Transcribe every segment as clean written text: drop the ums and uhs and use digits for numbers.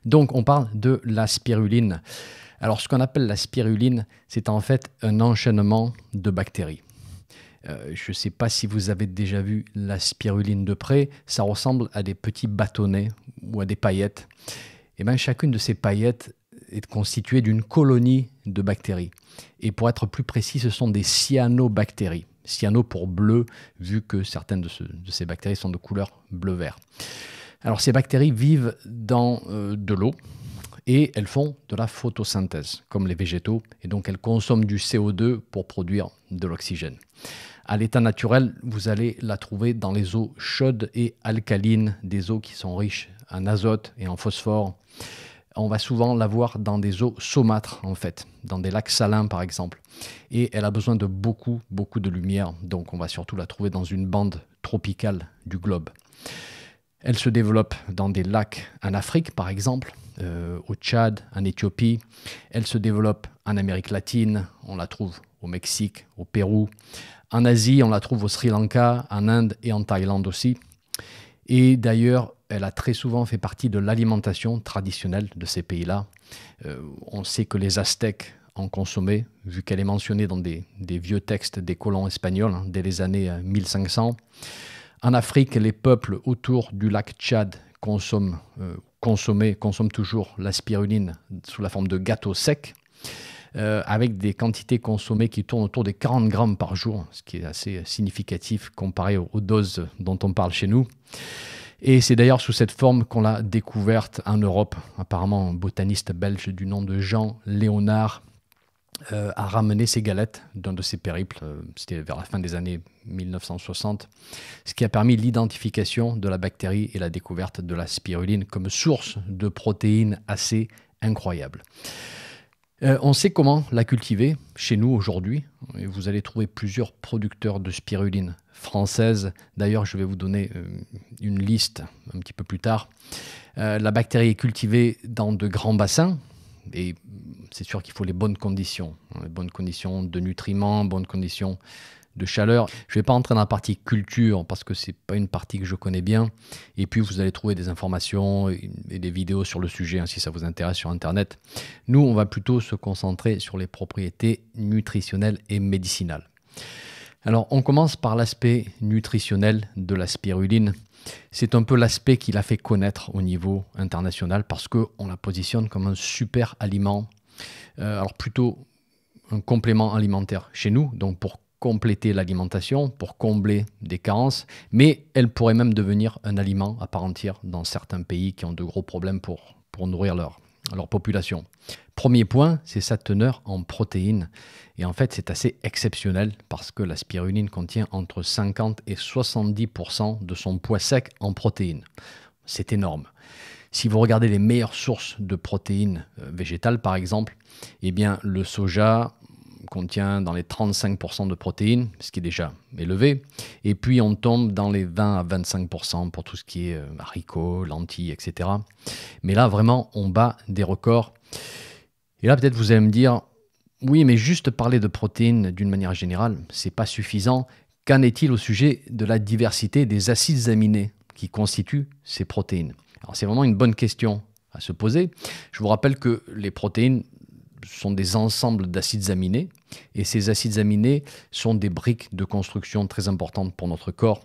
Donc, on parle de la spiruline. Alors, ce qu'on appelle la spiruline, c'est en fait un enchaînement de bactéries. Je ne sais pas si vous avez déjà vu la spiruline de près, ça ressemble à des petits bâtonnets ou à des paillettes. Et bien, chacune de ces paillettes est constituée d'une colonie de bactéries. Et pour être plus précis, ce sont des cyanobactéries. Cyano pour bleu, vu que certaines de ces bactéries sont de couleur bleu-vert. Alors, ces bactéries vivent dans de l'eau et elles font de la photosynthèse, comme les végétaux. Et donc, elles consomment du CO2 pour produire de l'oxygène. À l'état naturel, vous allez la trouver dans les eaux chaudes et alcalines, des eaux qui sont riches en azote et en phosphore. On va souvent la voir dans des eaux saumâtres, en fait, dans des lacs salins, par exemple. Et elle a besoin de beaucoup de lumière, donc on va surtout la trouver dans une bande tropicale du globe. Elle se développe dans des lacs en Afrique, par exemple, au Tchad, en Éthiopie. Elle se développe en Amérique latine, on la trouve au Mexique, au Pérou. En Asie, on la trouve au Sri Lanka, en Inde et en Thaïlande aussi. Et d'ailleurs, elle a très souvent fait partie de l'alimentation traditionnelle de ces pays-là. On sait que les Aztèques en consommaient, vu qu'elle est mentionnée dans des vieux textes des colons espagnols, dès les années 1500. En Afrique, les peuples autour du lac Tchad consomment toujours la spiruline sous la forme de gâteaux secs, avec des quantités consommées qui tournent autour des 40 grammes par jour, ce qui est assez significatif comparé aux doses dont on parle chez nous. Et c'est d'ailleurs sous cette forme qu'on l'a découverte en Europe. Apparemment, un botaniste belge du nom de Jean Léonard a ramené ces galettes d'un de ses périples, c'était vers la fin des années 1960, ce qui a permis l'identification de la bactérie et la découverte de la spiruline comme source de protéines assez incroyables. On sait comment la cultiver chez nous aujourd'hui. Vous allez trouver plusieurs producteurs de spiruline françaises. D'ailleurs, je vais vous donner une liste un petit peu plus tard. La bactérie est cultivée dans de grands bassins. Et c'est sûr qu'il faut les bonnes conditions de nutriments, bonnes conditions de chaleur. Je ne vais pas entrer dans la partie culture parce que ce n'est pas une partie que je connais bien. Et puis, vous allez trouver des informations et des vidéos sur le sujet, si ça vous intéresse, sur Internet. Nous, on va plutôt se concentrer sur les propriétés nutritionnelles et médicinales. Alors, on commence par l'aspect nutritionnel de la spiruline. C'est un peu l'aspect qui l'a fait connaître au niveau international parce qu'on la positionne comme un super aliment. Alors, plutôt un complément alimentaire chez nous, donc pour compléter l'alimentation, pour combler des carences, mais elle pourrait même devenir un aliment à part entière dans certains pays qui ont de gros problèmes pour nourrir leur population. Premier point, c'est sa teneur en protéines. Et en fait, c'est assez exceptionnel parce que la spiruline contient entre 50 et 70% de son poids sec en protéines. C'est énorme. Si vous regardez les meilleures sources de protéines végétales, par exemple, eh bien, le soja contient dans les 35% de protéines, ce qui est déjà élevé. Et puis, on tombe dans les 20 à 25% pour tout ce qui est haricots, lentilles, etc. Mais là, vraiment, on bat des records. Et là, peut-être vous allez me dire, oui, mais juste parler de protéines d'une manière générale, c'est pas suffisant. Qu'en est-il au sujet de la diversité des acides aminés qui constituent ces protéines? Alors, c'est vraiment une bonne question à se poser. Je vous rappelle que les protéines sont des ensembles d'acides aminés et ces acides aminés sont des briques de construction très importantes pour notre corps.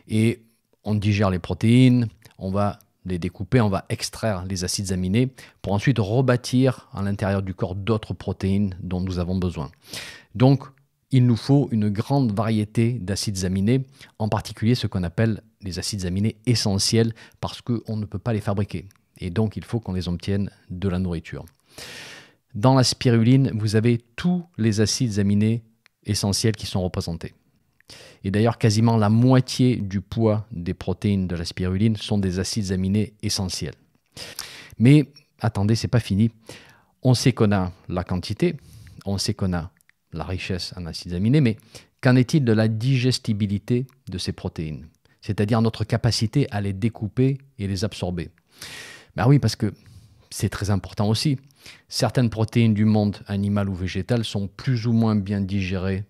Et on digère les protéines, on va les découper, on va extraire les acides aminés pour ensuite rebâtir à l'intérieur du corps d'autres protéines dont nous avons besoin. Donc, il nous faut une grande variété d'acides aminés, en particulier ce qu'on appelle les acides aminés essentiels parce qu'on ne peut pas les fabriquer. Et donc, il faut qu'on les obtienne de la nourriture. Dans la spiruline, vous avez tous les acides aminés essentiels qui sont représentés. Et d'ailleurs, quasiment la moitié du poids des protéines de la spiruline sont des acides aminés essentiels. Mais attendez, c'est pas fini. On sait qu'on a la quantité, on sait qu'on a la richesse en acides aminés, mais qu'en est-il de la digestibilité de ces protéines? C'est-à-dire notre capacité à les découper et les absorber. Ben oui, parce que c'est très important aussi. Certaines protéines du monde animal ou végétal sont plus ou moins bien digérées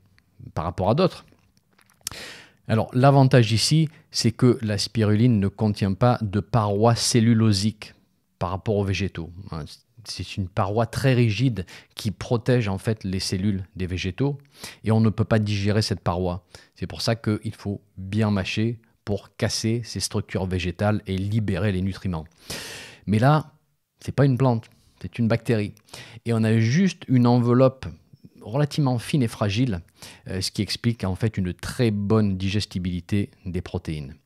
par rapport à d'autres. Alors, l'avantage ici, c'est que la spiruline ne contient pas de parois cellulosiques par rapport aux végétaux. C'est une paroi très rigide qui protège en fait les cellules des végétaux et on ne peut pas digérer cette paroi. C'est pour ça qu'il faut bien mâcher pour casser ces structures végétales et libérer les nutriments. Mais là, ce n'est pas une plante, c'est une bactérie. Et on a juste une enveloppe relativement fine et fragile, ce qui explique en fait une très bonne digestibilité des protéines.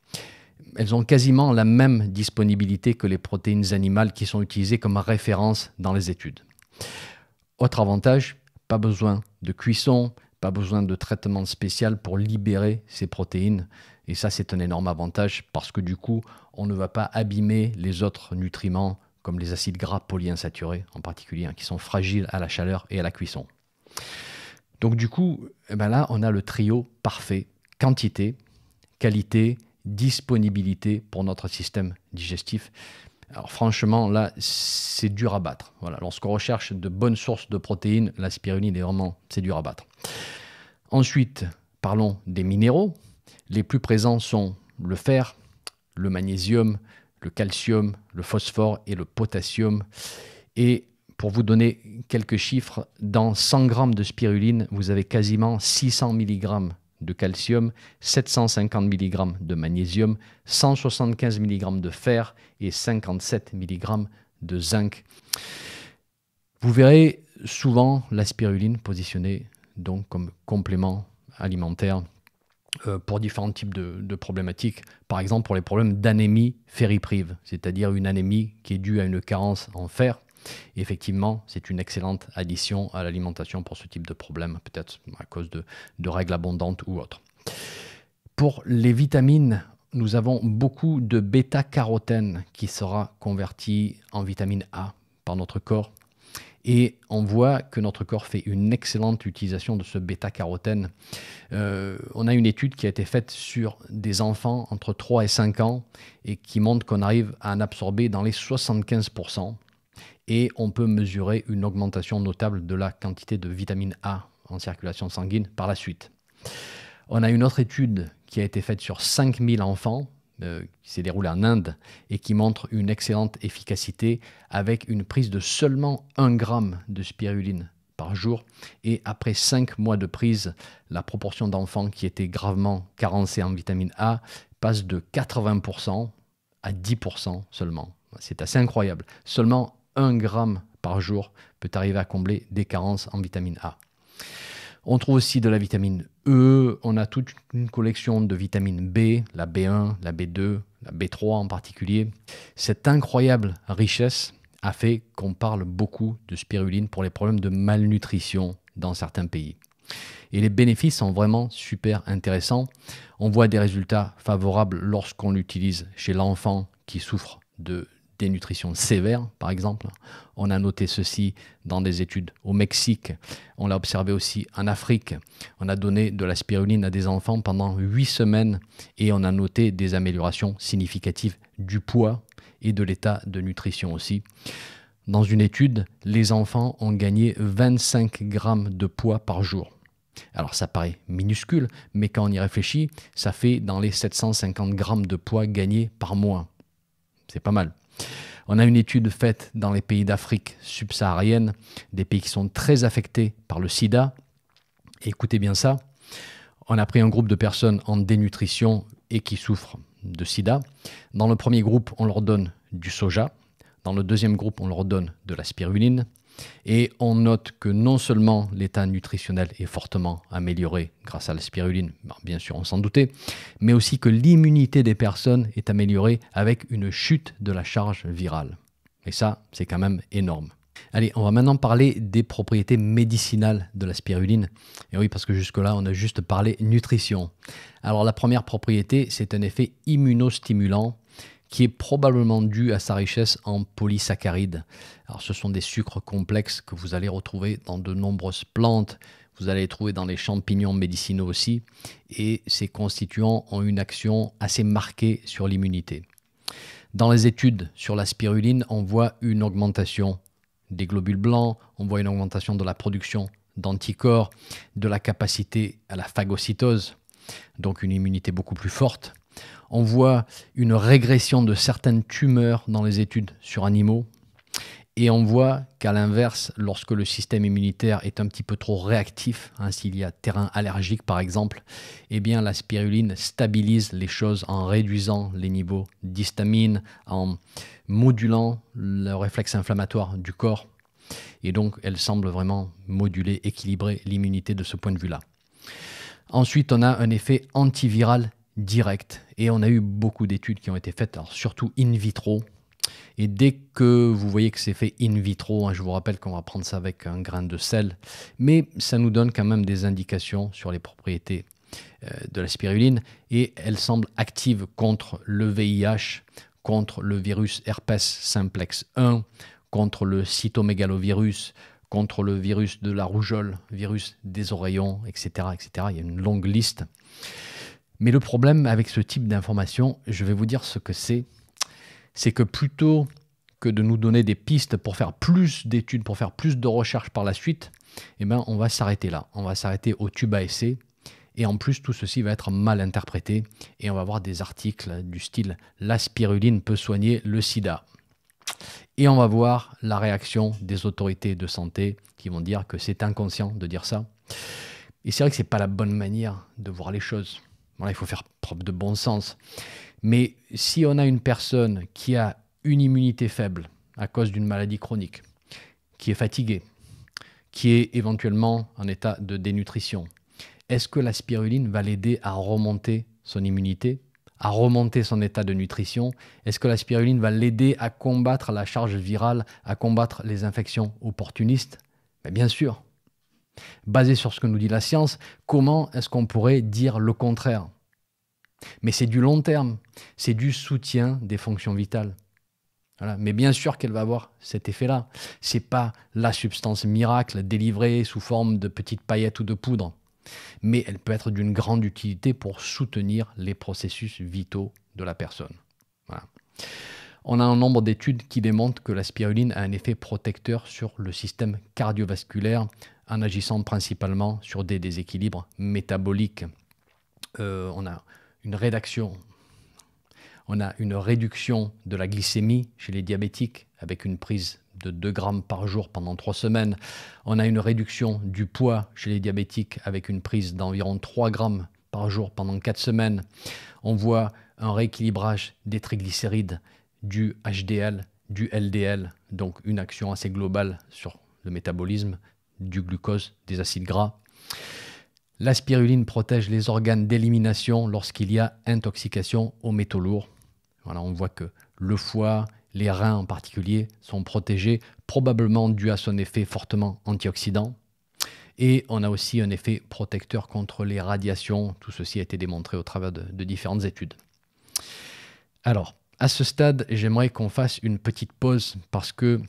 Elles ont quasiment la même disponibilité que les protéines animales qui sont utilisées comme référence dans les études. Autre avantage, pas besoin de cuisson, pas besoin de traitement spécial pour libérer ces protéines. Et ça, c'est un énorme avantage parce que du coup, on ne va pas abîmer les autres nutriments comme les acides gras polyinsaturés en particulier, qui sont fragiles à la chaleur et à la cuisson. Donc du coup, là, on a le trio parfait. Quantité, qualité, disponibilité pour notre système digestif. Alors franchement, là, c'est dur à battre. Voilà. Lorsqu'on recherche de bonnes sources de protéines, la spiruline est vraiment, c'est dur à battre. Ensuite, parlons des minéraux. Les plus présents sont le fer, le magnésium, le calcium, le phosphore et le potassium. Et pour vous donner quelques chiffres, dans 100 grammes de spiruline, vous avez quasiment 600 mg de calcium, 750 mg de magnésium, 175 mg de fer et 57 mg de zinc. Vous verrez souvent la spiruline positionnée donc comme complément alimentaire pour différents types de problématiques. Par exemple, pour les problèmes d'anémie ferriprive, c'est-à-dire une anémie qui est due à une carence en fer. Et effectivement, c'est une excellente addition à l'alimentation pour ce type de problème, peut-être à cause de règles abondantes ou autres. Pour les vitamines, nous avons beaucoup de bêta-carotène qui sera converti en vitamine A par notre corps. Et on voit que notre corps fait une excellente utilisation de ce bêta-carotène. On a une étude qui a été faite sur des enfants entre 3 et 5 ans et qui montre qu'on arrive à en absorber dans les 75%. Et on peut mesurer une augmentation notable de la quantité de vitamine A en circulation sanguine par la suite. On a une autre étude qui a été faite sur 5000 enfants, qui s'est déroulée en Inde, et qui montre une excellente efficacité avec une prise de seulement 1 gramme de spiruline par jour. Et après 5 mois de prise, la proportion d'enfants qui étaient gravement carencés en vitamine A passe de 80% à 10% seulement. C'est assez incroyable. Seulement 1 gramme par jour peut arriver à combler des carences en vitamine A. On trouve aussi de la vitamine E, on a toute une collection de vitamines B, la B1, la B2, la B3 en particulier. Cette incroyable richesse a fait qu'on parle beaucoup de spiruline pour les problèmes de malnutrition dans certains pays. Et les bénéfices sont vraiment super intéressants. On voit des résultats favorables lorsqu'on l'utilise chez l'enfant qui souffre de dénutrition sévère, par exemple. On a noté ceci dans des études au Mexique. On l'a observé aussi en Afrique. On a donné de la spiruline à des enfants pendant 8 semaines et on a noté des améliorations significatives du poids et de l'état de nutrition aussi. Dans une étude, les enfants ont gagné 25 grammes de poids par jour. Alors ça paraît minuscule, mais quand on y réfléchit, ça fait dans les 750 grammes de poids gagnés par mois. C'est pas mal. On a une étude faite dans les pays d'Afrique subsaharienne, des pays qui sont très affectés par le sida. Écoutez bien ça, on a pris un groupe de personnes en dénutrition et qui souffrent de sida. Dans le premier groupe, on leur donne du soja. Dans le deuxième groupe, on leur donne de la spiruline. Et on note que non seulement l'état nutritionnel est fortement amélioré grâce à la spiruline, bien sûr on s'en doutait, mais aussi que l'immunité des personnes est améliorée avec une chute de la charge virale. Et ça, c'est quand même énorme. Allez, on va maintenant parler des propriétés médicinales de la spiruline. Et oui, parce que jusque-là, on a juste parlé nutrition. Alors la première propriété, c'est un effet immunostimulant qui est probablement dû à sa richesse en polysaccharides. Alors, ce sont des sucres complexes que vous allez retrouver dans de nombreuses plantes, vous allez les trouver dans les champignons médicinaux aussi, et ces constituants ont une action assez marquée sur l'immunité. Dans les études sur la spiruline, on voit une augmentation des globules blancs, on voit une augmentation de la production d'anticorps, de la capacité à la phagocytose, donc une immunité beaucoup plus forte. On voit une régression de certaines tumeurs dans les études sur animaux. Et on voit qu'à l'inverse, lorsque le système immunitaire est un petit peu trop réactif, hein, s'il y a terrain allergique par exemple, eh bien la spiruline stabilise les choses en réduisant les niveaux d'histamine, en modulant le réflexe inflammatoire du corps. Et donc elle semble vraiment moduler, équilibrer l'immunité de ce point de vue-là. Ensuite, on a un effet antiviral direct. Et on a eu beaucoup d'études qui ont été faites, alors surtout in vitro. Et dès que vous voyez que c'est fait in vitro, hein, je vous rappelle qu'on va prendre ça avec un grain de sel, mais ça nous donne quand même des indications sur les propriétés de la spiruline et elle semble active contre le VIH, contre le virus herpès simplex 1, contre le cytomégalovirus, contre le virus de la rougeole, virus des oreillons, etc., etc. Il y a une longue liste. Mais le problème avec ce type d'information, je vais vous dire ce que c'est que plutôt que de nous donner des pistes pour faire plus d'études, pour faire plus de recherches par la suite, eh ben, on va s'arrêter là. On va s'arrêter au tube à essai. Et en plus, tout ceci va être mal interprété. Et on va avoir des articles du style « La spiruline peut soigner le sida ». Et on va voir la réaction des autorités de santé qui vont dire que c'est inconscient de dire ça. Et c'est vrai que ce n'est pas la bonne manière de voir les choses. Voilà, il faut faire preuve de bon sens. Mais si on a une personne qui a une immunité faible à cause d'une maladie chronique, qui est fatiguée, qui est éventuellement en état de dénutrition, est-ce que la spiruline va l'aider à remonter son immunité, à remonter son état de nutrition? Est-ce que la spiruline va l'aider à combattre la charge virale, à combattre les infections opportunistes? Bien sûr. Basé sur ce que nous dit la science, comment est-ce qu'on pourrait dire le contraire? Mais c'est du long terme, c'est du soutien des fonctions vitales. Voilà. Mais bien sûr qu'elle va avoir cet effet-là. Ce n'est pas la substance miracle délivrée sous forme de petites paillettes ou de poudre. Mais elle peut être d'une grande utilité pour soutenir les processus vitaux de la personne. Voilà. On a un nombre d'études qui démontrent que la spiruline a un effet protecteur sur le système cardiovasculaire en agissant principalement sur des déséquilibres métaboliques. On a une réduction de la glycémie chez les diabétiques avec une prise de 2 grammes par jour pendant 3 semaines. On a une réduction du poids chez les diabétiques avec une prise d'environ 3 grammes par jour pendant 4 semaines. On voit un rééquilibrage des triglycérides, du HDL, du LDL, donc une action assez globale sur le métabolisme, du glucose, des acides gras. La spiruline protège les organes d'élimination lorsqu'il y a intoxication aux métaux lourds. Voilà, on voit que le foie, les reins en particulier, sont protégés, probablement dû à son effet fortement antioxydant. Et on a aussi un effet protecteur contre les radiations. Tout ceci a été démontré au travers de différentes études. Alors, à ce stade, j'aimerais qu'on fasse une petite pause parce que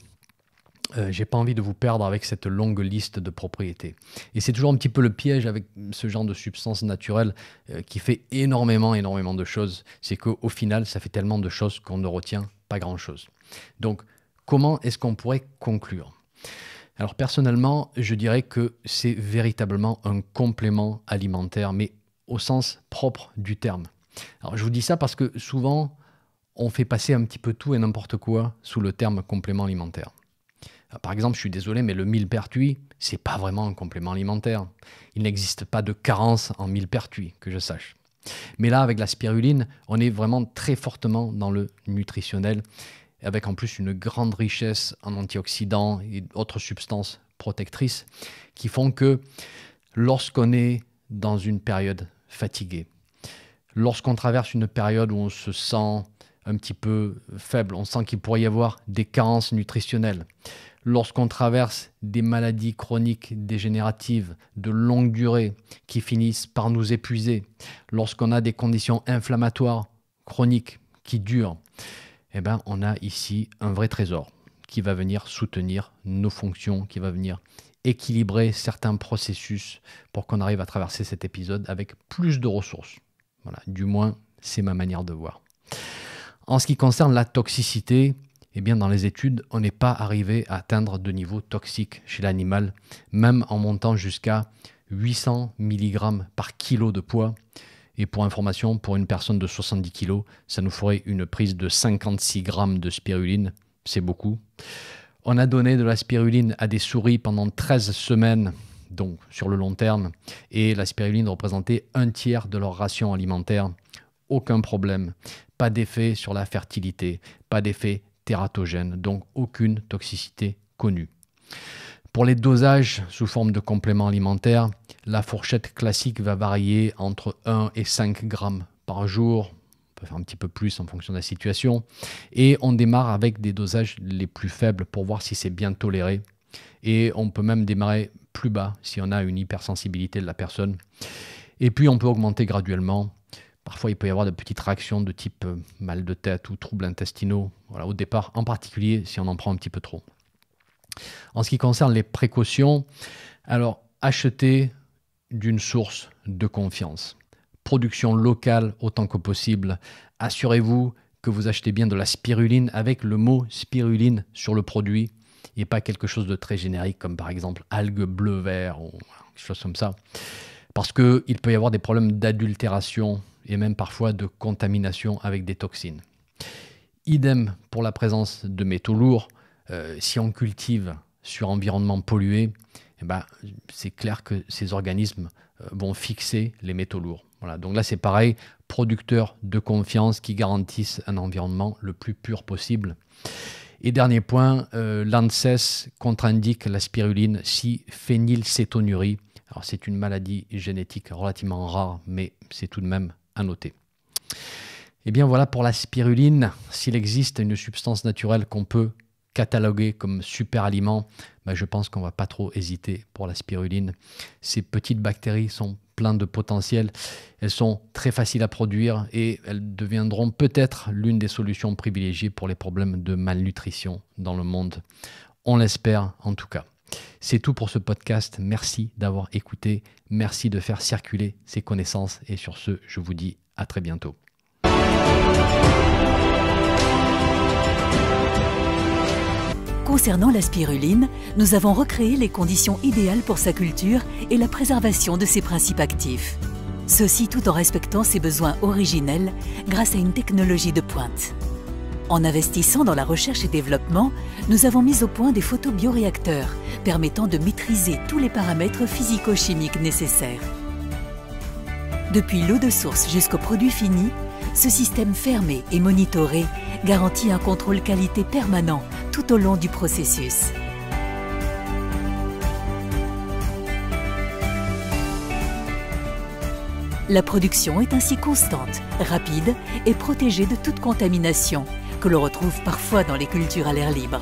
j'ai pas envie de vous perdre avec cette longue liste de propriétés. Et c'est toujours un petit peu le piège avec ce genre de substance naturelle qui fait énormément de choses. C'est qu'au final, ça fait tellement de choses qu'on ne retient pas grand-chose. Donc, comment est-ce qu'on pourrait conclure? Alors, personnellement, je dirais que c'est véritablement un complément alimentaire, mais au sens propre du terme. Alors, je vous dis ça parce que souvent, on fait passer un petit peu tout et n'importe quoi sous le terme complément alimentaire. Par exemple, je suis désolé, mais le millepertuis, ce n'est pas vraiment un complément alimentaire. Il n'existe pas de carence en millepertuis, que je sache. Mais là, avec la spiruline, on est vraiment très fortement dans le nutritionnel, avec en plus une grande richesse en antioxydants et autres substances protectrices qui font que lorsqu'on est dans une période fatiguée, lorsqu'on traverse une période où on se sent un petit peu faible, on sent qu'il pourrait y avoir des carences nutritionnelles, lorsqu'on traverse des maladies chroniques dégénératives de longue durée qui finissent par nous épuiser, lorsqu'on a des conditions inflammatoires chroniques qui durent, eh ben, on a ici un vrai trésor qui va venir soutenir nos fonctions, qui va venir équilibrer certains processus pour qu'on arrive à traverser cet épisode avec plus de ressources. Voilà, du moins, c'est ma manière de voir. En ce qui concerne la toxicité, eh bien, dans les études, on n'est pas arrivé à atteindre de niveaux toxiques chez l'animal, même en montant jusqu'à 800 mg par kilo de poids. Et pour information, pour une personne de 70 kg, ça nous ferait une prise de 56 grammes de spiruline. C'est beaucoup. On a donné de la spiruline à des souris pendant 13 semaines, donc sur le long terme, et la spiruline représentait 1/3 de leur ration alimentaire. Aucun problème, pas d'effet sur la fertilité, pas d'effet tératogène, donc aucune toxicité connue. Pour les dosages sous forme de compléments alimentaires, la fourchette classique va varier entre 1 et 5 grammes par jour. On peut faire un petit peu plus en fonction de la situation. Et on démarre avec des dosages les plus faibles pour voir si c'est bien toléré. Et on peut même démarrer plus bas si on a une hypersensibilité de la personne. Et puis on peut augmenter graduellement. Parfois il peut y avoir de petites réactions de type mal de tête ou troubles intestinaux. Voilà, au départ, en particulier si on en prend un petit peu trop. En ce qui concerne les précautions, alors achetez d'une source de confiance. Production locale autant que possible. Assurez-vous que vous achetez bien de la spiruline avec le mot spiruline sur le produit et pas quelque chose de très générique comme par exemple algues bleu-vert ou quelque chose comme ça. Parce qu'il peut y avoir des problèmes d'adultération et même parfois de contamination avec des toxines. Idem pour la présence de métaux lourds. Si on cultive sur environnement pollué, eh ben, c'est clair que ces organismes vont fixer les métaux lourds. Voilà. Donc là, c'est pareil, producteurs de confiance qui garantissent un environnement le plus pur possible. Et dernier point, l'ANSES contre-indique la spiruline si phénylcétonurie. Alors c'est une maladie génétique relativement rare, mais c'est tout de même à noter. Et bien voilà pour la spiruline. S'il existe une substance naturelle qu'on peut catalogué comme super aliment, je pense qu'on ne va pas trop hésiter pour la spiruline. Ces petites bactéries sont pleines de potentiel, elles sont très faciles à produire et elles deviendront peut-être l'une des solutions privilégiées pour les problèmes de malnutrition dans le monde. On l'espère en tout cas. C'est tout pour ce podcast. Merci d'avoir écouté. Merci de faire circuler ces connaissances et sur ce, je vous dis à très bientôt. Concernant la spiruline, nous avons recréé les conditions idéales pour sa culture et la préservation de ses principes actifs. Ceci tout en respectant ses besoins originels grâce à une technologie de pointe. En investissant dans la recherche et développement, nous avons mis au point des photobioréacteurs permettant de maîtriser tous les paramètres physico-chimiques nécessaires. Depuis l'eau de source jusqu'au produit fini, ce système fermé et monitoré garantit un contrôle qualité permanent tout au long du processus. La production est ainsi constante, rapide et protégée de toute contamination, que l'on retrouve parfois dans les cultures à l'air libre.